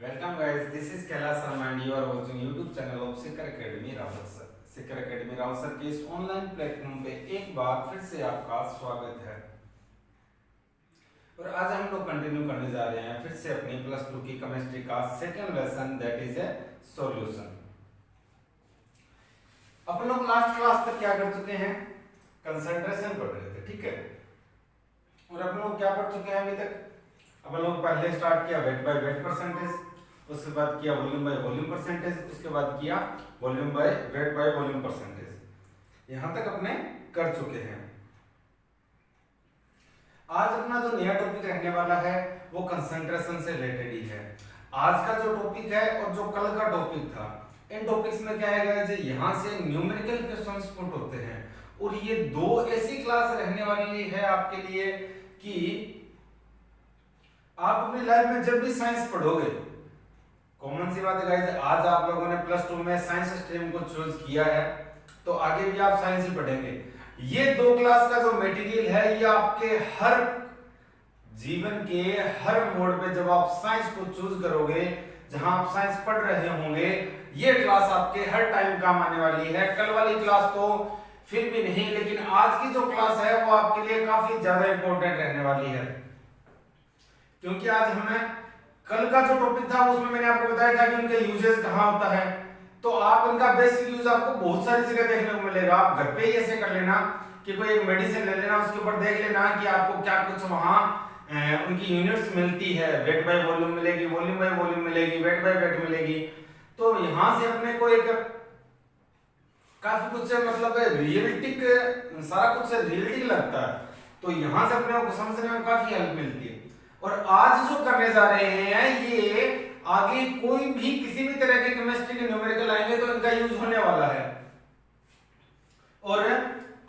Welcome guys, this is Kailash Sharma and you are watching YouTube channel of Sikar Academy Rahul sir. Sikar Academy Rahul sir के इस online platform पे एक बार फिर से आपका स्वागत है। और आज हम लोग कंटिन्यू करने जा रहे हैं फिर से अपनी प्लस 2 की केमिस्ट्री का second lesson that is a solution. अपन लोग लास्ट क्लास तक क्या कर चुके हैं, कंसंट्रेशन पढ़ रहे थे, ठीक है। और अपन लोग क्या पढ़ चुके हैं अभी तक, अपन लोग पहले स्टार्ट किया वेट बाय वेट परसेंटेज, उसके बाद किया वॉल्यूम बाय वॉल्यूम परसेंटेज, उसके बाद किया volume by weight by volume percentage. यहां तक अपने कर चुके हैं। आज अपना जो नया टॉपिक रहने वाला है वो कंसंट्रेशन से रिलेटेड ही है। आज का जो टॉपिक है और जो कल का टॉपिक था, इन टॉपिक्स में क्या है गाइस, यहां से न्यूमेरिकल क्वेश्चंस पुट होते हैं। और ये दो ऐसी क्लास रहने वाली है आपके लिए कि आप अपनी लाइफ में जब भी साइंस पढ़ोगे, कॉमन सी बात है गाइस, आज आप लोगों ने प्लस 2 में साइंस स्ट्रीम को चूज किया है तो आगे भी आप साइंस ही पढ़ेंगे। ये दो क्लास का जो मटेरियल है ये आपके हर जीवन के हर मोड पे जब आप साइंस को चूज करोगे, जहां आप साइंस पढ़ रहे होंगे, ये क्लास आपके हर टाइम काम आने वाली है। कल वाली क्लास तो फिर भी नहीं, लेकिन आज की जो क्लास है वो आपके लिए काफी ज्यादा इंपॉर्टेंट रहने वाली है। क्योंकि आज हमें कल का जो टॉपिक था उसमें मैंने आपको बताया था कि उनका यूजेस कहाँ होता है, तो आप इनका बेसिक यूज आपको बहुत सारी जगह देखने को मिलेगा। आप घर पे ही ऐसे कर लेना कि कोई एक मेडिसिन ले लेना, उसके ऊपर देख लेना कि आपको क्या कुछ वहां उनकी यूनिट्स मिलती है, वेट बाय वॉल्यूम मिलेगी, वॉल्यूम बाय वॉल्यूम मिलेगी, वेट बाय वेट मिलेगी। तो यहां से अपने को एक काफी कुछ मतलब रियलिस्टिक, सारा कुछ रियलिस्टिक लगता है, तो यहां से अपने को समझने में काफी हेल्प मिलती है। और आज जो करने जा रहे हैं ये आगे कोई भी किसी भी तरह के केमिस्ट्री के न्यूमेरिकल आएंगे तो इनका यूज होने वाला है। और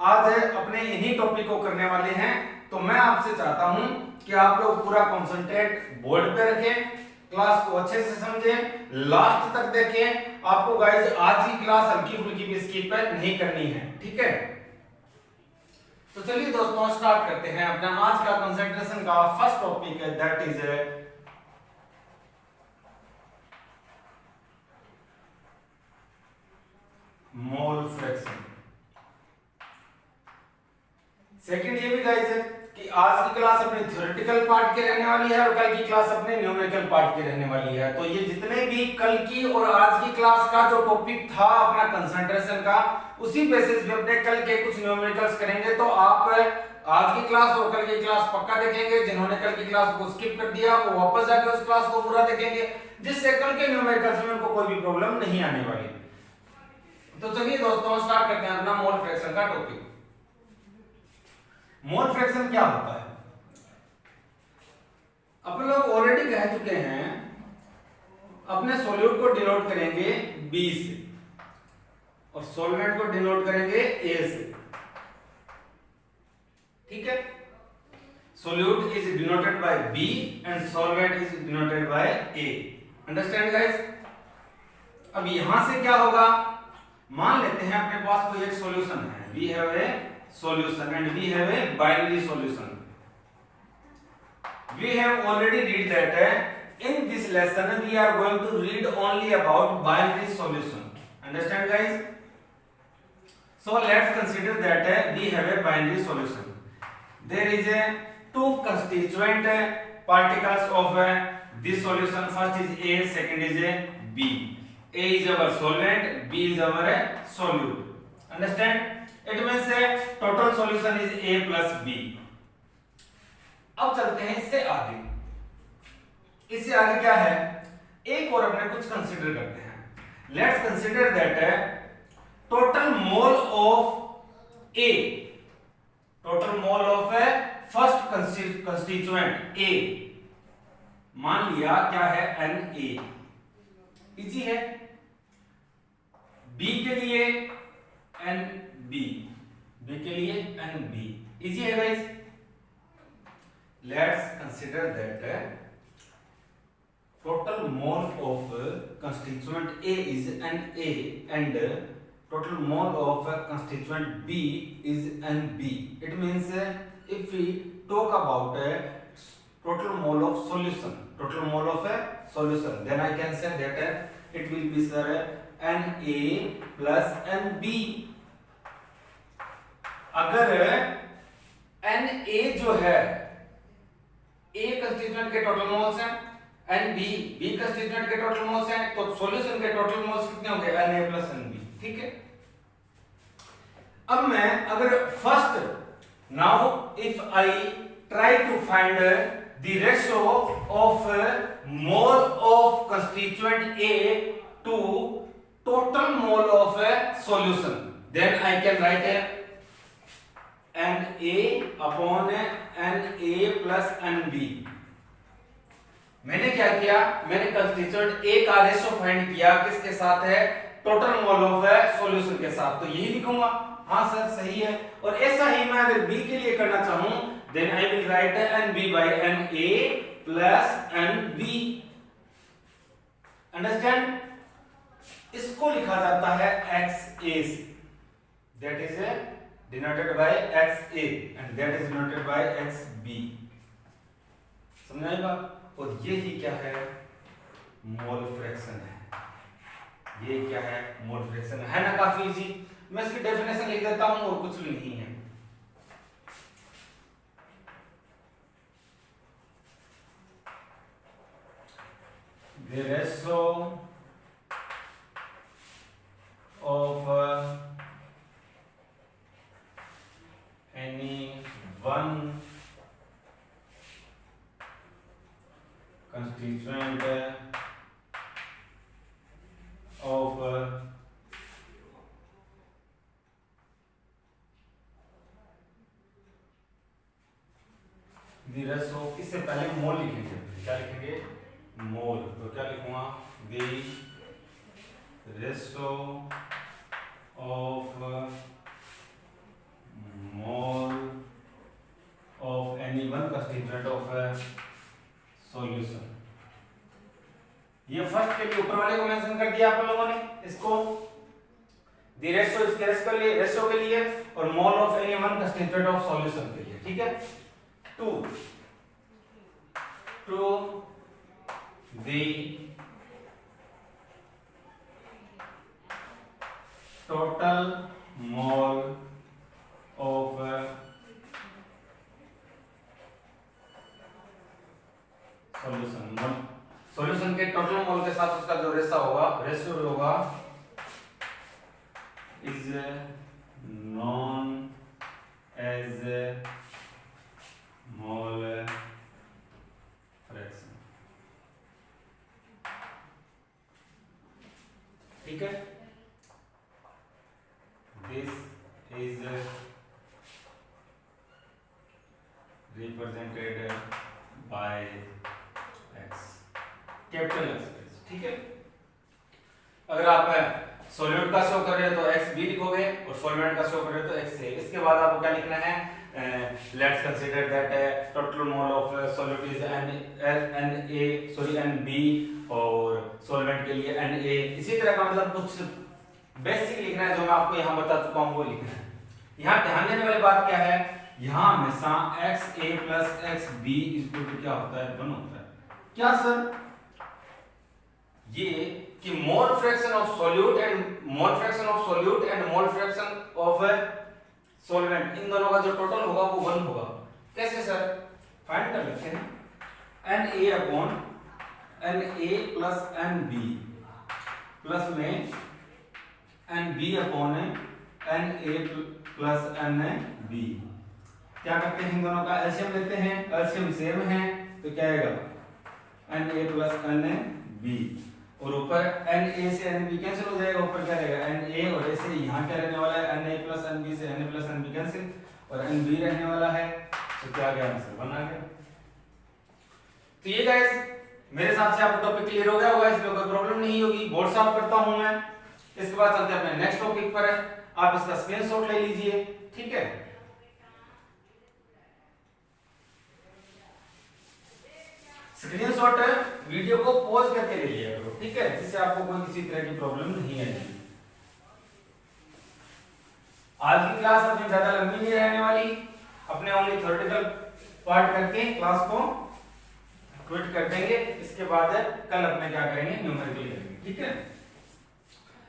आज अपने इन्हीं टॉपिक को करने वाले हैं, तो मैं आपसे चाहता हूं कि आप लोग पूरा कंसंट्रेट बोर्ड पे रखें, क्लास को अच्छे से समझें, लास्ट तक देखें। आपको गाइस आज की क्लास हल्की फुल्की भी स्किप नहीं करनी है, ठीक है। तो चलिए दोस्तों स्टार्ट करते हैं अपना आज का कंसंट्रेशन का फर्स्ट टॉपिक है that is mole fraction. Second ये भी गाइस है कि आज की क्लास अपने थ्योरेटिकल पार्ट के रहने वाली है और कल की क्लास अपने न्यूमेरिकल पार्ट के रहने वाली है। तो ये जितने भी कल की और आज की क्लास का जो टॉपिक था अपना कंसंट्रेशन का, उसी बेसिस पे अपने कल के कुछ न्यूमेरिकल्स करेंगे। तो आप आज की क्लास और कल की क्लास पक्का देखेंगे। जिन्होंने कल की क्लास को स्किप कर दिया वो वापस जाके उस क्लास को पूरा देखेंगे, जिससे कल के न्यूमेरिकल्स में उनको कोई भी प्रॉब्लम नहीं आने वाली। तो चलिए दोस्तों स्टार्ट करते हैं अपना मोल फ्रैक्शन का टॉपिक। मोल फ्रैक्शन क्या होता है अपन लोग ऑलरेडी कह चुके हैं। अपने सॉल्यूट को डिनोट करेंगे B से और सॉल्वेंट को डिनोट करेंगे A से, ठीक है। Solute is denoted by B and solvent is denoted by A। Understand guys. अब यहां से क्या होगा, मान लेते हैं अपने पास कोई एक सॉल्यूशन है, we have a solution and we have a binary solution. We have already read that in this lesson we are going to read only about binary solution. Understand guys? So let's consider that we have a binary solution. There is a two constituent particles of this solution. First is A, second is a B. A is our solvent, B is our solute. Understand? It means total solution is A plus B. अब चलते हैं इससे आगे। इससे आगे क्या है, एक और अपने कुछ कंसीडर करते हैं। Let's consider that total mole of A, total mole of first constituent A, मान लिया क्या है Na। इजी है। B के लिए NB, B के लिए NB, इजी है guys. Let's consider that total mole of constituent A is Na and total mole of constituent B is NB. It means if we talk about total mole of solution, total mole of a solution. Then I can say that it will be sir Na plus Nb. अगर Na जो है A constituent के total moles हैं, Nb B constituent के total moles हैं, तो solution के total moles कितने होंगे? Na plus Nb. ठीक है। अब मैं अगर first now if I try to find the ratio of mole of constituent A to total mole of a solution, then I can write Na upon Na plus Nb. मैंने क्या किया? मैंने constituent A का ratio find किया, किसके साथ है? Total mole of solution के साथ। तो यही लिखूंगा। हाँ सर सही है। और ऐसा ही मैं अगर B के लिए करना चाहूं, then I will write Nb by Na plus Nb. Understand? इसको लिखा जाता है XA, that is denoted by XA and that is denoted by XB. समझ आई बात? और ये ही क्या है? मोल फ्रैक्शन है। ये क्या है? मोल फ्रैक्शन है ना, काफी इजी। मैं इसकी डेफिनेशन लिख देता हूं और कुछ भी नहीं है। The ratio of any one constituent of the ratio, इससे पहले मोल लिखेंगे। क्या लिखेंगे? मोल। तो क्या लिखूंगा? the ratio of mole of any one constituent of a solution. ये फर्स्ट के लिए ऊपर वाले को मेंशन कर दिया आप लोगों ने, इसको the ratio इसके रेशियो के लिए और mole of any one constituent of solution के लिए। ठीक है। To the total mole of solution के टोटल मोल के साथ उसका जो रेशियो होगा is known as mole fraction. ठीक है। This is represented by x, capital X। ठीक है। अगर आप सॉल्यूट का शो कर रहे हो तो एक्स बी लिखोगे और सॉल्वेंट का शो कर रहे हो तो एक्स ए। इसके बाद आपको क्या लिखना है? Let's consider that total mole of solute is N B और सॉल्वेंट के लिए एन ए। इसी तरह का मतलब कुछ बेसिक लिखना है जो मैं आपको यहाँ बता चुका हूँ, वो लिखना है। यहाँ ध्यान देने वाली बात क्या है? यहाँ हमेशा X A plus X B equal to क्या होता है? 1 होता है। क्या सर? ये कि mole fraction of solute and mole fraction of solvent, इन दोनों का जो टोटल होगा वो 1 होगा। कैसे सर? फाइंड कर लेते हैं। N A upon N A plus N B plus में N B upon N A plus N B. क्या करते हैं? इन दोनों का एलसीएम लेते हैं। एलसीएम सेम है तो क्या आएगा? N A plus N B और ऊपर एन ए से एन बी कैंसिल हो जाएगा। ऊपर क्या रहेगा? एन ए और ए से यहाँ क्या रहने वाला है? N A plus N B से N A plus N B cancel और एन बी रहने वाला है। तो क्या आ गया? आंसर 1 आ गया। तो ये गाइस मेरे हिसाब से आपको टॉपिक क्लियर हो गया होगा, इसमें कोई प्रॉब्लम नहीं होगी। बोर्ड साफ करता हूं मैं। इसके बाद चलते हैं अपने नेक्स्ट टॉपिक पर। आप इसका स्क्रीनशॉट ले लीजिए। ठीक है। स्क्रीनशॉट वीडियो को पॉज करके ले लिया करो। ठीक है, जिससे आपको कोई किसी तरह की प्रॉब्लम नहीं आएगी। आज की क्लास अपनी ज्यादा लंबी नहीं रहने वाली। अपने ओनली थ्योरेटिकल पार्ट करके क्लास को क्विट कर देंगे, इसके बाद कल अपने क्या करेंगे, न्यूमेरिकल करेंगे, ठीक है।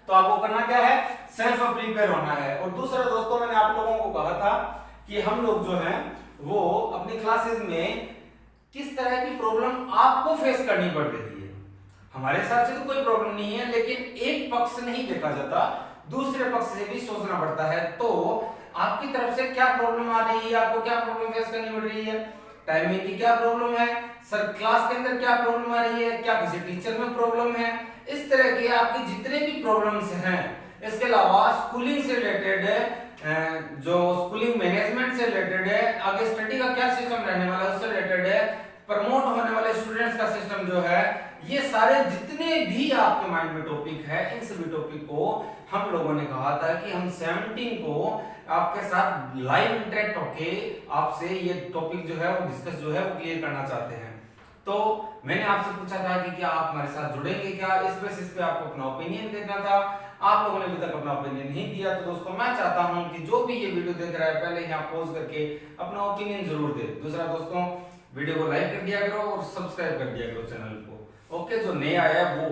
तो आपको करना क्या है, सेल्फ प्रिपेयर होना है। और दूसरा दोस्तों, मैंने आप लोगों को कहा था कि हम लोग जो है वो अपनी क्लासेस में किस तरह की प्रॉब्लम आपको फेस करनी पड़ रही है। हमारे हिसाब से तो कोई प्रॉब्लम नहीं है, लेकिन एक पक्ष नहीं देखा जाता, दूसरे पक्ष से भी सोचना पड़ता है। तो आपकी तरफ से क्या प्रॉब्लम आ रही है, आपको क्या प्रॉब्लम फेस करनी पड़ रही है, टाइमिंग की क्या प्रॉब्लम है, सर क्लास के अंदर क्या प्रॉब्लम आ रही है, क्या किसी टीचर में प्रॉब्लम है, इस तरह की आपकी जितने भी प्रॉब्लम्स हैं। इसके अलावा स्कूलिंग से रिलेटेड, जो स्कूलिंग मैनेजमेंट से रिलेटेड है, आगे स्टडी का क्या सिस्टम रहने वाला है उससे रिलेटेड है, प्रमोट होने वाले स्टूडेंट्स का सिस्टम जो है, ये सारे जितने भी आपके माइंड में टॉपिक है, इन सभी टॉपिक को हम लोगों ने कहा था कि हम 17 को आपके साथ लाइव इंटरेक्ट होके आपसे ये टॉपिक जो है वो डिस्कस जो है वो क्लियर करना चाहते हैं। तो मैंने आपसे पूछा था कि क्या आप हमारे साथ जुड़ेंगे क्या, इस बेसिस पे आपको अपना ओपिनियन देना था। आप लोगों ने अभी तक अपना ओपिनियन नहीं दिया। तो दोस्तों मैं चाहता हूं कि जो भी ये वीडियो देख रहा है पहले यहाँ पॉज करके अपना ओपिनियन जरूर दे। दूसरा दोस्तों, वीडियो को लाइक कर दिया करो और सब्सक्राइब कर दिया करो चैनल को। ओके, जो नया आया वो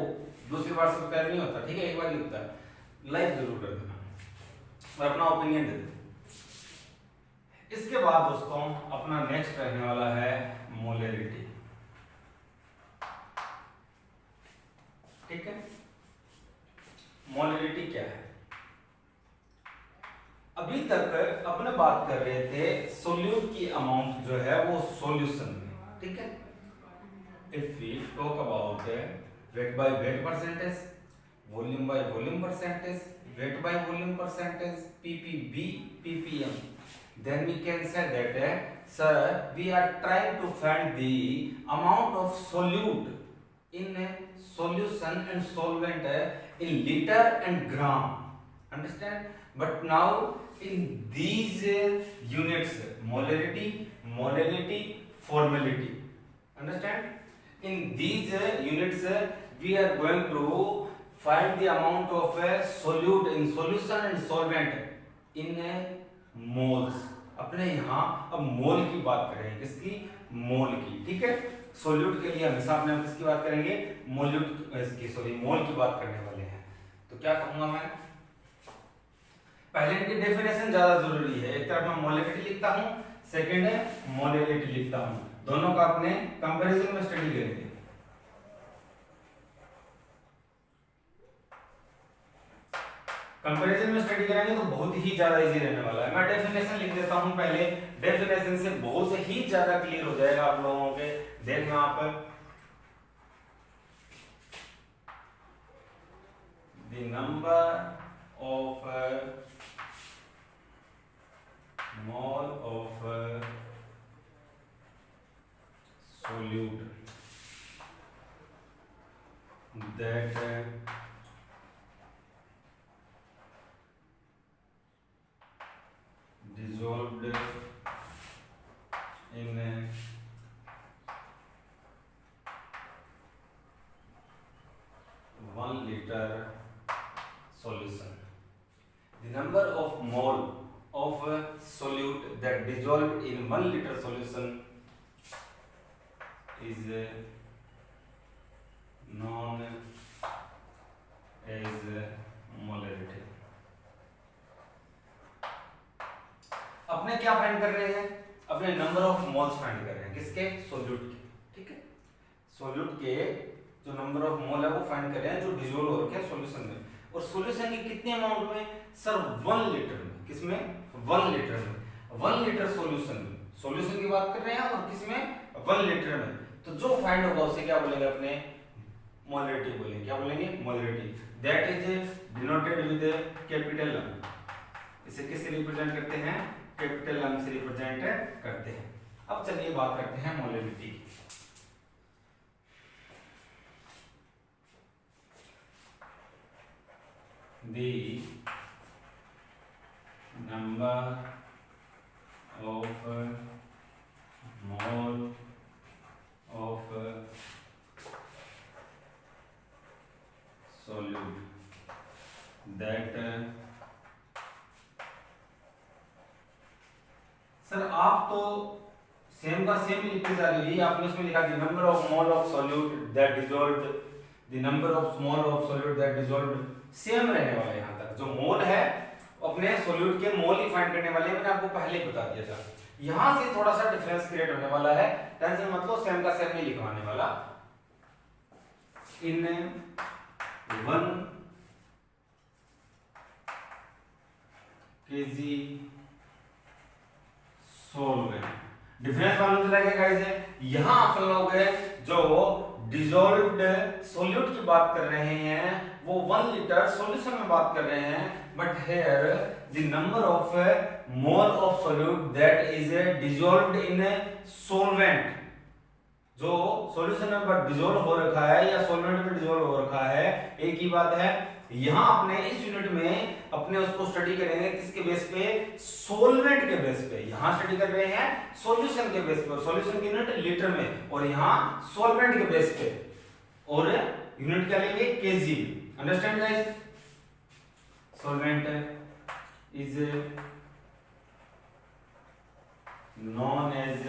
दूसरी बार सब्सक्राइब नहीं होता, ठीक है, एक बार ही होता है। लाइक जरूर कर देना और अपना ओपिनियन दे देना। इसके बाद दोस्तों अपना नेक्स्ट रहने वाला है मोलैरिटी, ठीक है। मोलैरिटी क्या है, अभी तक अपने बात कर रहे थे सोल्यूट की अमाउंट जो है वो सॉल्यूशन में, ठीक है। If we talk about weight by weight percentage, volume by volume percentage, weight by volume percentage, PPV, PPM, then we can say that sir, we are trying to find the amount of solute in solution and solvent in liter and gram, understand? But now in these units, molarity, molality, formality, understand? In these units we are going to find the amount of solute in solution and solvent in moles. अपने यहाँ अब मोल की बात करेंगे, किसकी, मोल की, ठीक है। सोल्यूट के लिए हमेशा अपने किसकी बात करेंगे, मोल्यूट इसकी सॉरी मोल की बात करने वाले हैं। तो क्या कहूंगा मैं, पहले इनकी डेफिनेशन ज्यादा जरूरी है। एक तरफ मैं मोलैरिटी लिखता हूं, सेकंड है मोलैरिटी लिखता हूं, दोनों का अपने कंपैरिजन में स्टडी करेंगे। कंपैरिजन में स्टडी करेंगे तो बहुत ही ज्यादा इजी रहने वाला है। मैं डेफिनेशन लिख देता हूं पहले, डेफिनेशन से बहुत ही ज्यादा क्लियर हो जाएगा आप लोगों के। देन में आप the number of mole of solute that dissolved in 1 liter solution. The number of mole of solute that dissolved in 1 liter solution is known as molarity. अपने क्या फाइंड कर रहे हैं, अपने नंबर ऑफ मोल्स फाइंड कर रहे हैं, किसके, सोल्यूट के, ठीक है। सोल्यूट के जो नंबर ऑफ मोल है वो फाइंड कर रहे हैं जो डिसॉल्व हो रखे हैं सॉल्यूशन में। और सॉल्यूशन की कितने अमाउंट में, सर 1 लीटर में, किसमें, 1 लीटर में। 1 लीटर सॉल्यूशन में, सॉल्यूशन की बात कर रहे हैं और किसमें, 1 लीटर में। तो जो फाइंड होगा उसे क्या बोलेंगे, अपने मोलैरिटी बोलेंगे। क्या बोलेंगे, molarity. That is denoted with capital M. इसे किससे रिप्रेजेंट करते हैं, कैपिटल एम से रिप्रेजेंट करते हैं। अब चलिए बात करते हैं मोलैरिटी की। The number of mole of solute that sir आप तो सेम का सेम लिखते जा रही है। आपने उसमें लिखा the number of mole of solute that dissolved, the number of mole of solute that dissolved, same रहने वाला है। यहाँ तक जो मोल है अपने सॉल्यूट के मोल ही फाइंड करने वाले हैं, मैंने आपको पहले ही बता दिया था। यहाँ से थोड़ा सा डिफरेंस क्रिएट होने वाला है, टेंशन मतलब सेम का सेम नहीं लिखवाने वाला। इन 1 kg सॉल्वेंट डिफरेंस मालूम चला गया गाइस। यहां आप लोग जो डिसॉल्व्ड सॉल्यूट की बात कर रहे हैं वो 1 लीटर सॉल्यूशन में बात कर रहे हैं, but here the number of mole of solute that is dissolved in solvent, जो सॉल्यूशन में डिसॉल्व हो रखा है या सॉल्वेंट में डिसॉल्व हो रखा है, एक ही बात है। यहां अपने इस यूनिट में अपने उसको स्टडी करेंगे किसके बेस पे, सॉल्वेंट के बेस पे। यहां स्टडी कर रहे हैं सॉल्यूशन के बेस पे, सॉल्यूशन की यूनिट लीटर में, और यहां सॉल्वेंट के बेस पे, और यूनिट क्या लेंगे, KG. Understand guys? Solvent is known as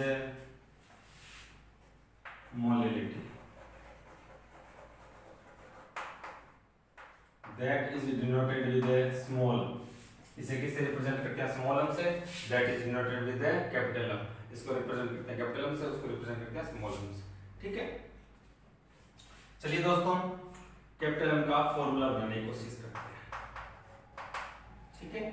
molality that is denoted with a small, इसे किससे रिप्रेजेंट करते हैं, स्मॉल m से, that is denoted with a capital M, इसको रिप्रेजेंट करते हैं कैपिटल M से, उसको रिप्रेजेंट करते हैं स्मॉल m से। ठीक है, चलिए दोस्तों कैपिटल M का फॉर्मूला बनाने की कोशिश करते हैं। ठीक है,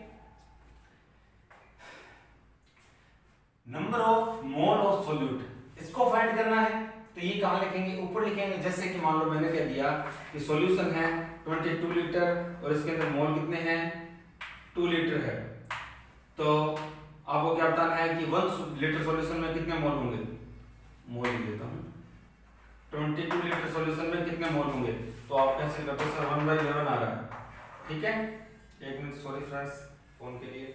number of mole of solute, इसको फाइंड करना है तो ये कहां लिखेंगे, ऊपर लिखेंगे। जैसे कि मान लो मैंने कह दिया कि सॉल्यूशन है 22 लीटर और इसके अंदर मोल कितने हैं, 2 लीटर है, तो आपको क्या बताना है कि 1 लीटर सॉल्यूशन में कितने मोल होंगे, मोल लिख देता हूं, 22 लीटर सॉल्यूशन में कितने मोल होंगे, तो आप कैसे करते हैं, 1/11 आ रहा है। ठीक है, एक मिनट, सॉरी फ्रेंड्स, फोन के लिए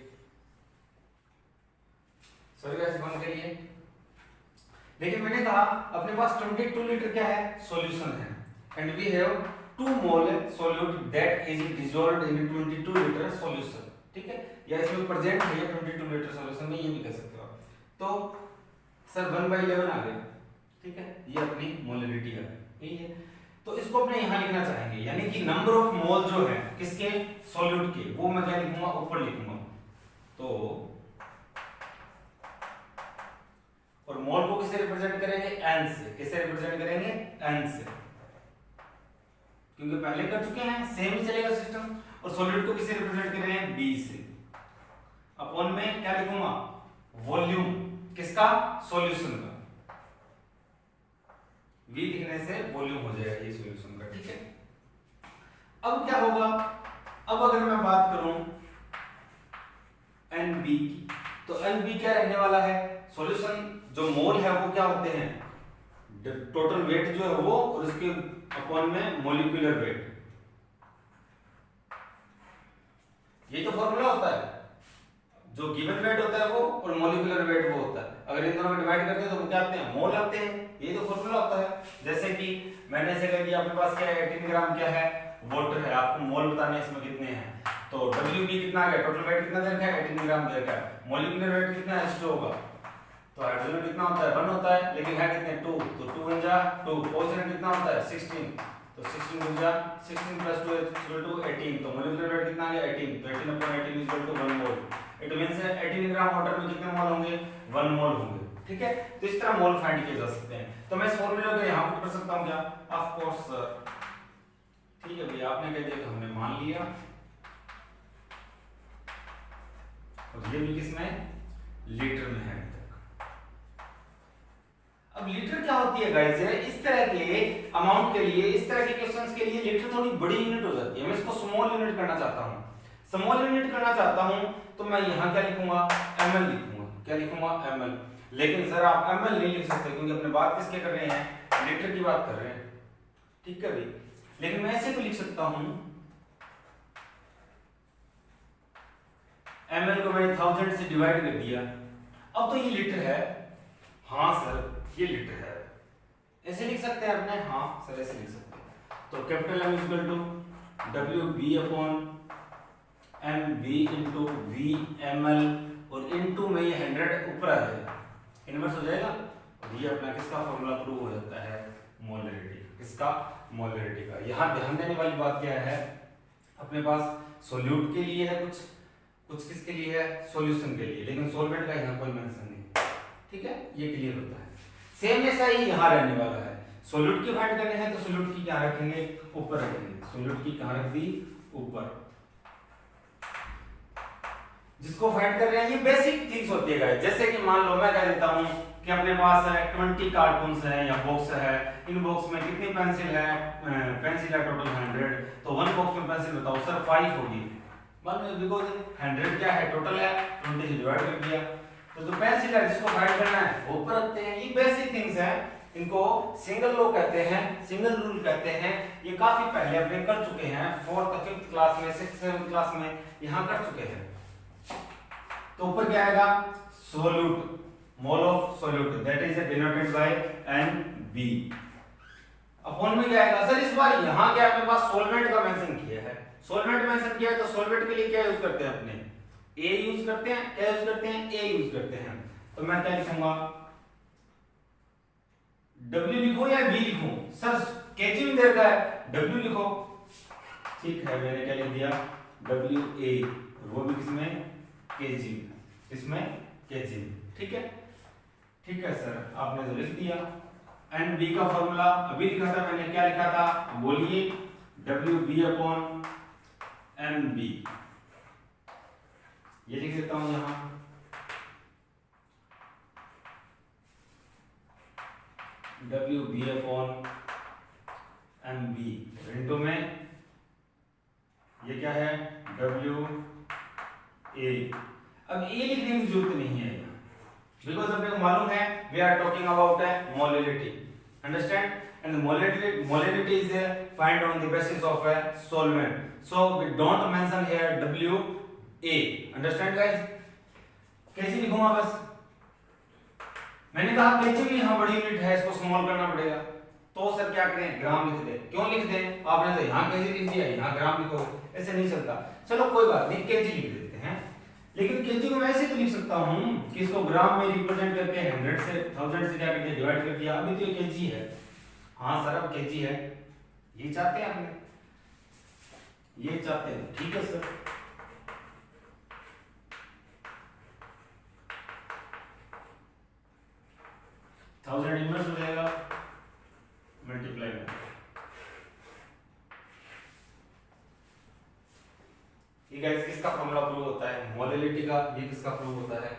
सॉरी गाइस, फोन के लिए। लेकिन मैंने कहा अपने पास 22 लीटर क्या है, सॉल्यूशन है, and we have 2 mole solute that is dissolved in 22 litre solution. ठीक है, या इसमें प्रेजेंट है 22 लीटर सॉल्यूशन में, ये भी कह सकते हो आप। तो सर 1/11 आ गया। ठीक है, ये अपनी मोलिलिटी है, यही है। तो इसको अपने यहां लिखना चाहेंगे, यानी कि नंबर ऑफ मोल जो है किसके, सॉल्यूट के, वो मैं क्या लिखूंगा, ऊपर लिखूंगा। तो और मोल को किससे रिप्रेजेंट करेंगे, n से। किससे रिप्रेजेंट करेंगे, n से, क्योंकि पहले कर चुके हैं, सेम ही चलेगा सिस्टम। और सॉल्यूट को किससे रिप्रेजेंट कर रहे हैं, b से। अपॉन में क्या लिखूंगा, वॉल्यूम किसका, सॉल्यूशन का। v लिखने से वॉल्यूम हो जाएगा ये सॉल्यूशन का। ठीक है, अब क्या होगा, अब अगर मैं बात करूं NB की, तो NB क्या रहने वाला है, सॉल्यूशन जो मोल है वो क्या होते हैं, टोटल वेट जो है वो, और उसके अपॉन में मॉलिक्यूलर वेट, ये तो फॉर्मूला होता है। जो गिवन वेट होता है वो और मॉलिक्यूलर वेट वो होता है, अगर इन दोनों को डिवाइड करते हैं तो वो क्या आते हैं, मोल आते हैं, ये तो फॉर्मूला होता है। जैसे कि मैंने ऐसे कह दिया, अपने पास क्या है, 18 ग्राम क्या है, वाटर है, आपको मोल बताने इसमें कितने हैं, तो WB कितना आ गया, टोटल वेट कितना दे रखा है, 18 ग्राम दे रखा है, मॉलिक्यूलर वेट कितना है, H2 होगा, तो हाइड्रोजन कितना होता है, 1 होता है, लेकिन है कितने, 2, तो 2 × 2, ऑक्सीजन कितना होता है, 16, तो 16 × 16 + 2 = 18, तो मॉलिक्यूलर वेट कितना आ गया, 18, तो 18/18 = 1 मोल। इट मींस 18 ग्राम वाटर में कितने मोल होंगे, 1 मोल होंगे। ठीक है, तो इस तरह मोल फाइंड किए जा सकते हैं। तो मैं इस फॉर्मूले को यहां पुट कर सकता हूं क्या, ऑफ कोर्स सर। ठीक है भैया, आपने कह दिया तो हमने मान लिया, और ये भी किसमें, लीटर में है। अब लीटर क्या होती है गाइस, इस तरह के अमाउंट के लिए, इस तरह के क्वेश्चंस के लिए लीटर थोड़ी बड़ी यूनिट हो जाती है। मैं इसको स्मॉल यूनिट करना चाहता हूं, स्मॉल यूनिट करना चाहता हूं, तो मैं यहां क्या लिखूंगा, ml लिखूंगा। क्या लिखूंगा, ml। लेकिन सर आप ml नहीं लिख सकते, क्योंकि अपने बात किसके कर रहे हैं, लीटर की बात कर रहे हैं। ठीक है भाई, लेकिन मैं ऐसे तो लिख सकता हूं, ml को मैंने 1000 से डिवाइड कर दिया, अब तो ये लीटर है। हाँ सर ये लीटर है, ऐसे लिख सकते हैं अपने, हाँ सर ऐसे लिख सकते हैं। तो capital M = WB/MB × V ml, और इनटू में ये 100 ऊपर आ जाएगा, इनवर्स हो जाएगा। और ये अपना किसका फॉर्मूला प्रूव हो जाता है, मोलरिटी, किसका, मोलरिटी का। यहाँ ध्यान देने वाली बात क्या है, अपने पास सोल्यूट के लिए है कुछ, कुछ किसके लिए है, सॉल्यूशन के लिए, लेकिन सॉल्वेंट का यहाँ कोई मेंशन नहीं। ठीक है, ये क्लियर होता है। सेम ऐसा ही यहाँ रहने वाला है। सोल्यूट की फाइंड करने हैं तो सोल्यूट की क्या रखेंगे, ऊपर रखेंगे। सोल्यूट की कहाँ रख दी, ऊपर। जिसको फाइंड कर रहे हैं, ये बेसिक थिंग्स होती है गाइस। जैसे कि मान लो मैं कह देता हूँ कि अपने पास है 20 कार्टून्स है या बॉक्स है, इन बॉक्स में कितनी पेंसिल है, पेंसिल है टोटल 100, तो वन बॉक्स में पेंसिल बताओ सर 5 होगी, बिकॉज 100 क्या है, टोटल है, 20 से डिवाइड कर दिया। तो जो पेंसिल है जिसको फाइंड करना है वो ऊपर रखते हैं। ये बेसिक थिंग्स है, इनको सिंगल लॉ कहते हैं, सिंगल रूल कहते हैं। ये काफी पहले अपने कर चुके हैं, 4th 5th क्लास में, 6th 7th क्लास में यहाँ कर चुके हैं। तो ऊपर क्या आएगा, solute, mole of solute, that is denoted by NB। Upon में क्या आएगा सर, इस बार यहाँ क्या अपने पास सॉल्वेंट का मेंशन किया है, सॉल्वेंट मेंशन किया है, तो सॉल्वेंट के लिए क्या यूज करते हैं, अपने A यूज करते हैं, क्या यूज करते हैं, A यूज करते हैं। तो मैं क्या लिखूंगा, W लिखो या V लिखूं, सर केजी में दे रखा है, W लिखो, ठीक है, मैंने क्या लिख दिया, WA, वो भी किसमें, केजी, इसमें केजी, ठीक है, ठीक है सर, आपने तो लिख दिया। NB का फॉर्मूला अभी लिखा था मैंने, क्या लिखा था, बोलिए, WB अपॉन NB, ये लिख देता हूं यहां, WB अपॉन NB इंटू में ये क्या है, WA। अब ए लिखने की जरूरत नहीं है बिकॉज अपने को मालूम है we are talking about molarity, understand, and molarity is find on the basis of a solvent, so we don't mention here WA, understand guys. कैसे लिखूंगा, बस मैंने कहा केजी में यहाँ बड़ी यूनिट है, इसको स्मॉल करना पड़ेगा, तो सर क्या करें, ग्राम लिख दे। क्यों लिख दें, आपने तो यहाँ केजी लिख दिया, यहाँ ग्राम लिखो, ऐसे नहीं चलता। चलो कोई बात नहीं, केजी लिख देते हैं, लेकिन केजी को मैं ऐसे तो लिख सकता हूँ कि इसको ग्राम में रिप्रेजेंट करके 100 से 1000 से क्या कर दिया, डिवाइड कर दिया, अभी तो ये केजी है। हाँ सर अब केजी है, ये चाहते हैं आपने, ये चाहते हैं, ठीक है सर। थाउजेंड इनवर्स हो जाएगा मल्टीप्लाई में, ये गाइस किसका फॉर्मूला प्रूव होता है, मोलरिटी का। ये किसका प्रूव होता है,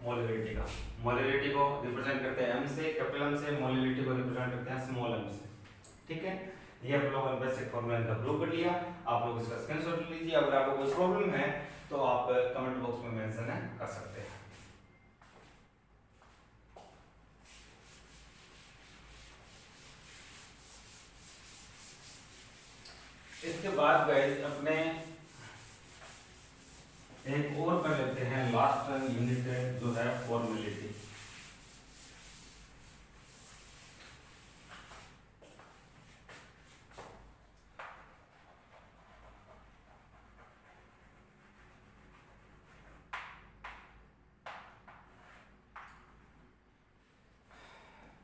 मोलरिटी का। मोलरिटी को रिप्रेजेंट करते हैं M से, कैपिटल M से, मोलरिटी को रिप्रेजेंट करते हैं स्मॉल m से, ठीक है। ये आप लोगों ने बेसिक फॉर्मूला का प्रूव कर लिया, आप लोग इसका स्क्रीनशॉट ले लीजिए। अगर आपको कोई प्रॉब्लम है तो आप कमेंट बॉक्स में मेंशन कर सकते हैं। इसके बाद गाइस अपने एक और कर लेते हैं, लास्ट यूनिट जो है फॉर्मेलिटी।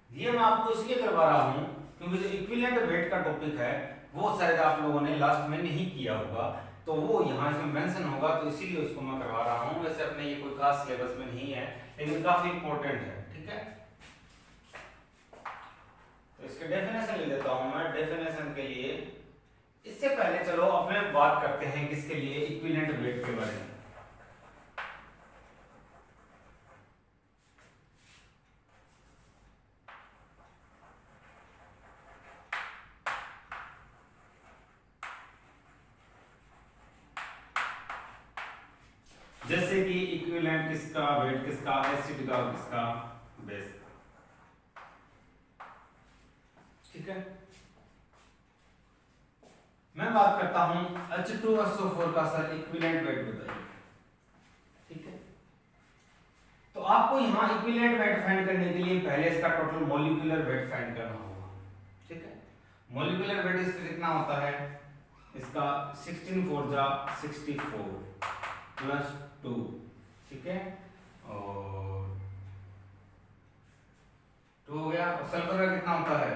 ये मैं आपको इसलिए करवा रहा हूं क्योंकि जो इक्विवेलेंट वेट का टॉपिक है वो शायद आप लोगों ने लास्ट में नहीं किया होगा, तो वो यहाँ इसमें मेंशन होगा, तो इसीलिए उसको मैं करवा रहा हूँ। वैसे अपने ये कोई खास सिलेबस में नहीं है, लेकिन काफी इंपॉर्टेंट है, ठीक है। तो इसके डेफिनेशन ले लेता हूँ मैं। डेफिनेशन के लिए इससे पहले चलो अपने बात करते हैं किसके लिए, इक्विवेलेंट वेट के बारे में। जैसे कि इक्विवेलेंट किसका, वेट किसका, एसिड का, किसका, बेस, ठीक है। मैं बात करता हूं H2SO4 का सर इक्विवेलेंट वेट बताइए, ठीक है। तो आपको यहां इक्विवेलेंट वेट फाइंड करने के लिए पहले इसका टोटल मॉलिक्यूलर वेट फाइंड करना होगा, ठीक है। मॉलिक्यूलर वेट इसका कितना होता है, इसका 16 4 जा 64 प्लस 2, ठीक है, और 2 हो गया। और सल्फर का कितना होता है?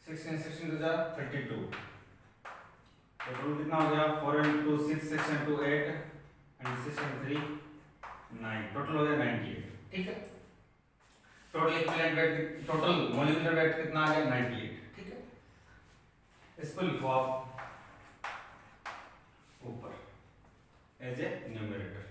16 16 टू 32। तो टोटल कितना हो गया? 4 into 6 6 into 8 and 6 and 3 9। Total हो गया 98। ठीक है। Total equivalent weight, total molecular weight कितना आ गया? 98। ठीक है। इसको लिखो आप ऊपर एज ए न्यूमरेटर।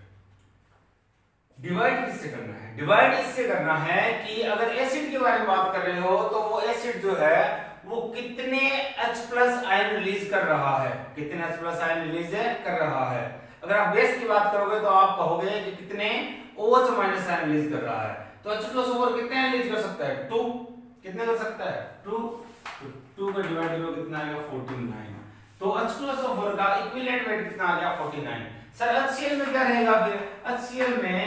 डिवाइड किससे करना है? डिवाइड इससे करना है कि अगर एसिड के बारे में बात कर रहे हो तो वो एसिड जो है वो कितने H+ आयन रिलीज कर रहा है, कितने H+ आयन रिलीज कर रहा है। अगर आप बेस की बात करोगे तो आप कहोगे कि कितने OH- आयन रिलीज कर रहा है। तो H+O4 कितने आयन रिलीज कर सकता है? 2। कितने कर सकता है? 2। तो 2 का डिवाइड करो कितना आएगा? 49। तो H+O4 का इक्विवेलेंट वेट कितना आ गया? 49। सर HCl में क्या रहेगा फिर? HCl में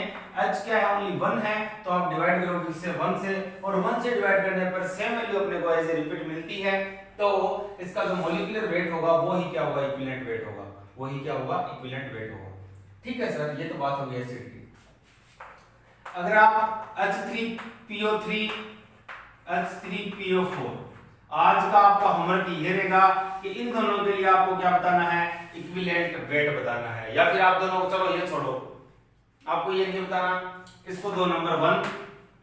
H क्या है? ओनली 1 है, तो आप डिवाइड करोगे इससे 1 से, और 1 से डिवाइड करने पर सेम वैल्यू अपने को एज ए रिपीट मिलती है। तो इसका जो मॉलिक्यूलर वेट होगा वो ही क्या होगा? इक्विवेलेंट वेट होगा। वो ही क्या होगा? इक्विवेलेंट वेट होगा। ठीक है सर, ये तो बात हो गई एसिड की। अगर आप H3PO3 H3PO4, आज का आपका होमवर्क ये रहेगा कि इन दोनों के लिए आपको क्या बताना है? इक्विवेलेंट वेट बताना है। या फिर आप दोनों को, चलो ये छोड़ो, आपको ये नहीं बताना, इसको दो नंबर 1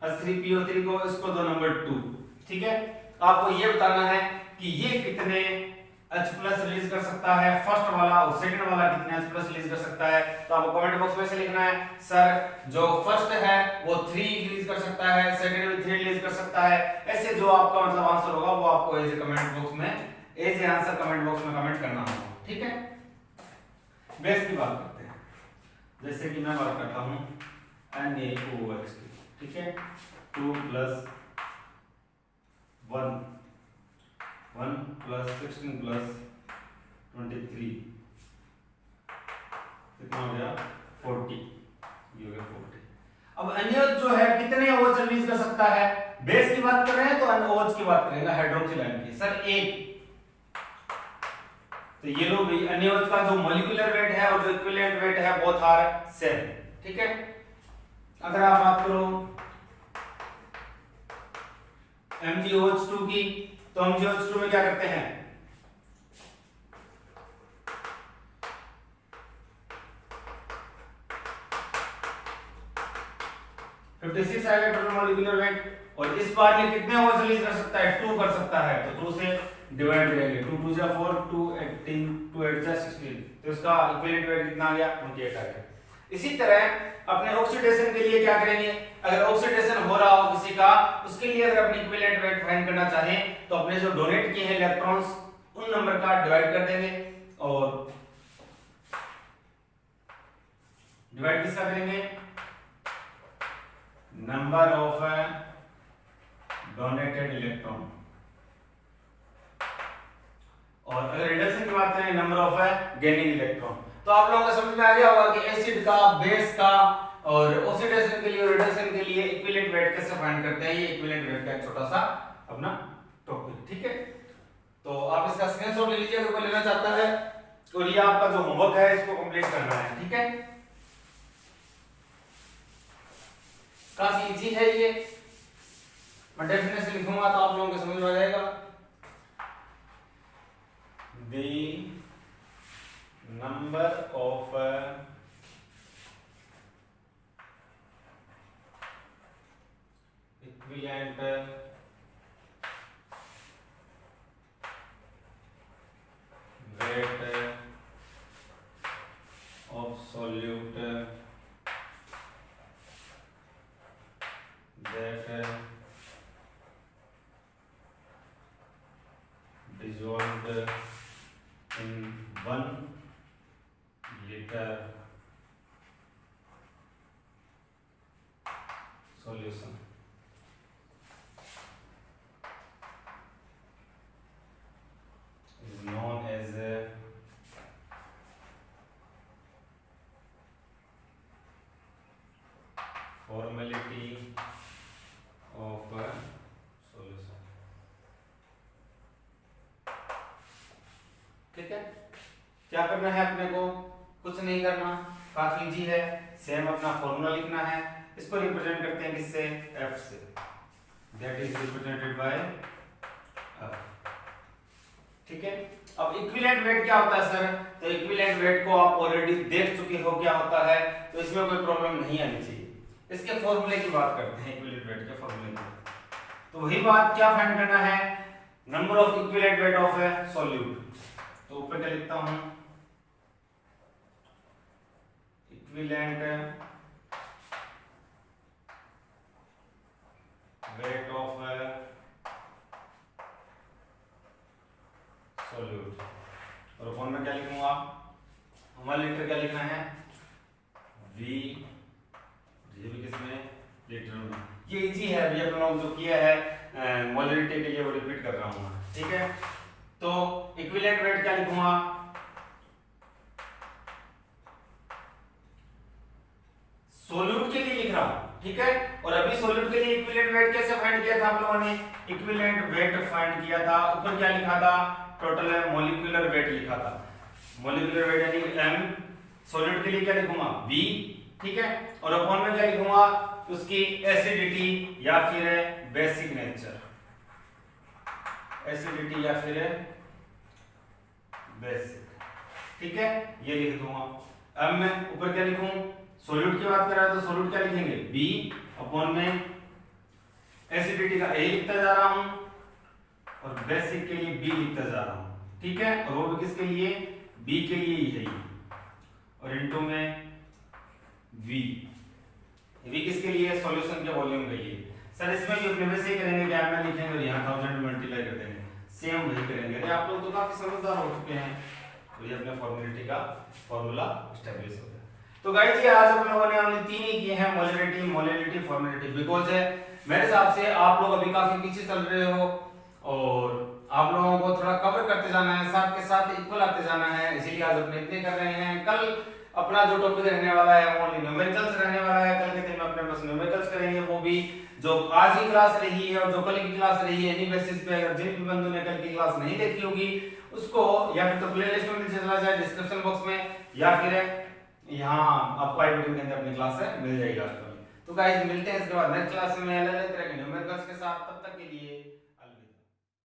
H3PO3 को, इसको दो नंबर 2। ठीक है। आपको ये बताना है कि ये कितने H+ रिलीज कर सकता है, फर्स्ट वाला, और सेकंड वाला कितने H+ रिलीज कर सकता है। तो आपको कमेंट बॉक्स में से लिखना है सर जो फर्स्ट है वो 3 रिलीज कर सकता है, सेकंड भी 3 रिलीज कर सकता है। ऐसे जो आपका मतलब आंसर होगा वो आपको एज ए कमेंट बॉक्स में, as a answer comment box में कमेंट करना होगा। ठीक है। बेस की बात करते हैं। जैसे कि मैं बात करता हूं NaOH की। ठीक है। 2 + 1 1 + 16 + 23 कितना हो गया? 40। ये हो गया 40। अब NaOH जो है कितने OH रिलीज कर सकता है? बेस की बात कर रहे हैं तो NaOH की बात करेंगे, हाइड्रोक्सिल आयन की। सर 1। तो ये लो भाई, NaOH का जो मॉलिक्यूलर वेट है और जो इक्विवेलेंट वेट है बोथ आर सेम। ठीक है। अगर आप बात करो MgOH2 की, तो MgOH2 में क्या करते हैं? (56) आएगा टोटल मॉलिक्यूलर वेट। और इस बार ये कितने OH रिलीज कर सकता है? 2 कर सकता है। तो 2 से डिवाइड करेंगे, 2 2 जा 4, 2 18, 2 8 जा 16। तो इसका इक्विवेलेंट वेट कितना आ गया? 28 आ गया। इसी तरह अपने ऑक्सीडेशन के लिए क्या करेंगे? अगर ऑक्सीडेशन हो रहा हो किसी का, उसके लिए अगर अपने इक्विवेलेंट वेट फाइंड करना चाहें तो अपने जो डोनेट किए हैं इलेक्ट्रॉन्स उन नंबर का डिवाइड कर देंगे। और डिवाइड किसका करेंगे? Number of donated electron. और अगर रिडक्शन की बात करें, नंबर ऑफ गेनिंग इलेक्ट्रॉन। तो आप लोगों को समझ में आ गया होगा कि एसिड का, बेस का और ऑक्सीडेशन के लिए और रिडक्शन के लिए इक्विवेलेंट वेट कैसे फाइंड करते हैं। ये इक्विवेलेंट वेट का एक छोटा सा अपना टॉपिक। ठीक है। तो आप इसका स्क्रीनशॉट ले लीजिए अगर कोई लेना चाहता है, और ये आपका जो होमवर्क है इसको कंप्लीट करना है। ठीक है। काफी इजी है ये, मैं डेफिनेशन लिखूंगा तो आप लोगों को समझ में आ जाएगा। The number of equivalent weight of solute that dissolved in 1 liter solution is known as formality of solution। ठीक है। क्या करना है अपने को? कुछ नहीं करना, काफी इजी है। सेम अपना फॉर्मूला लिखना है, इसको रिप्रेजेंट करते हैं किससे? एफ से। That is represented by F. ठीक है। अब इक्विवेलेंट वेट क्या होता है सर? तो इक्विवेलेंट वेट को आप ऑलरेडी देख चुके हो क्या होता है, तो इसमें कोई प्रॉब्लम नहीं आनी चाहिए। इसके फॉर्मूले की बात करते हैं, इक्विवेलेंट वेट के फॉर्मूले की। तो वही बात क्या फाइंड करना है? Number of equivalent weight of A solute. तो ऊपर क्या लिखता हूं? Equivalent weight of A solute. और अपॉन में क्या लिखूंगा? 1 लीटर क्या लिखना है? वी, ये भी किसमें? लीटर में। ये इजी है, अभी अपन लोग जो किया है मोलरिटी के लिए वो रिपीट कर रहा हूं। ठीक है। तो इक्विवेलेंट वेट क्या लिखूंगा? सोल्यूट के लिए लिख रहा हूं। ठीक है। और अभी सोल्यूट के लिए इक्विवेलेंट वेट कैसे फाइंड किया था आप लोगों ने? इक्विवेलेंट वेट फाइंड किया था, ऊपर क्या लिखा था? टोटल मॉलिक्यूलर वेट लिखा था। मॉलिक्यूलर वेट यानी m। सॉलिड के लिए क्या लिखूंगा? v। ठीक है। और अपॉन में क्या लिखूंगा? उसकी एसिडिटी या फिर बेसिक नेचर। एसिडिटी या फिर बेसिक। ठीक है, ये लिख दूंगा। अब मैं ऊपर क्या लिखूं? सॉल्यूट की बात कर रहा है तो सॉल्यूट क्या लिखेंगे? b अपॉन में एसिडिटी का a लिखता जा रहा हूं और बेसिक के लिए b लिखता जा रहा हूं। ठीक है। और वो भी किसके लिए? b के लिए ही है ये। और इनटू में v। v किसके लिए? सॉल्यूशन के वॉल्यूम के लिए। सर इसमें भी अपने वैसे ही करेंगे, गैप में लिखेंगे और यहां 1000 मल्टीप्लाई कर देंगे। सेम वही करेंगे। अरे आप लोग तो काफी समझदार हो चुके हैं। तो ये अपने फॉर्मूलेटी का फॉर्मूला एस्टैब्लिश हो गया। तो गाइस ये आज हम लोगों ने हमने तीन ही किए हैं, मोलरिटी, मोलरिटी, फॉर्मूलेटी। बिकॉज़ मेरे हिसाब से आप लोग अभी काफी पीछे चल रहे हो और आप लोगों को थोड़ा कवर करते जाना है, साथ के साथ इक्वल आते जाना है, इसीलिए आज अपने इतने कर रहे हैं। कल अपना जो टॉपिक रहने वाला है वो ओनली न्यूमेरिकल्स रहने वाला है। कल के दिन में अपने पास न्यूमेरिकल्स करेंगे, वो भी जो आज की क्लास रही है और जो कल की क्लास रही है, इन्हीं बेसिस पे। अगर जिन भी बंधु ने कल की क्लास नहीं देखी होगी उसको या फिर तो प्लेलिस्ट में नीचे चला जाए डिस्क्रिप्शन बॉक्स में, या फिर यहाँ आपको आई बटन के अंदर अपनी क्लास है मिल जाएगी लास्ट में। तो गाइस मिलते हैं इसके बाद नेक्स्ट क्लास में अलग अलग तरह के न्यूमेरिकल्स के साथ। तब तक के लिए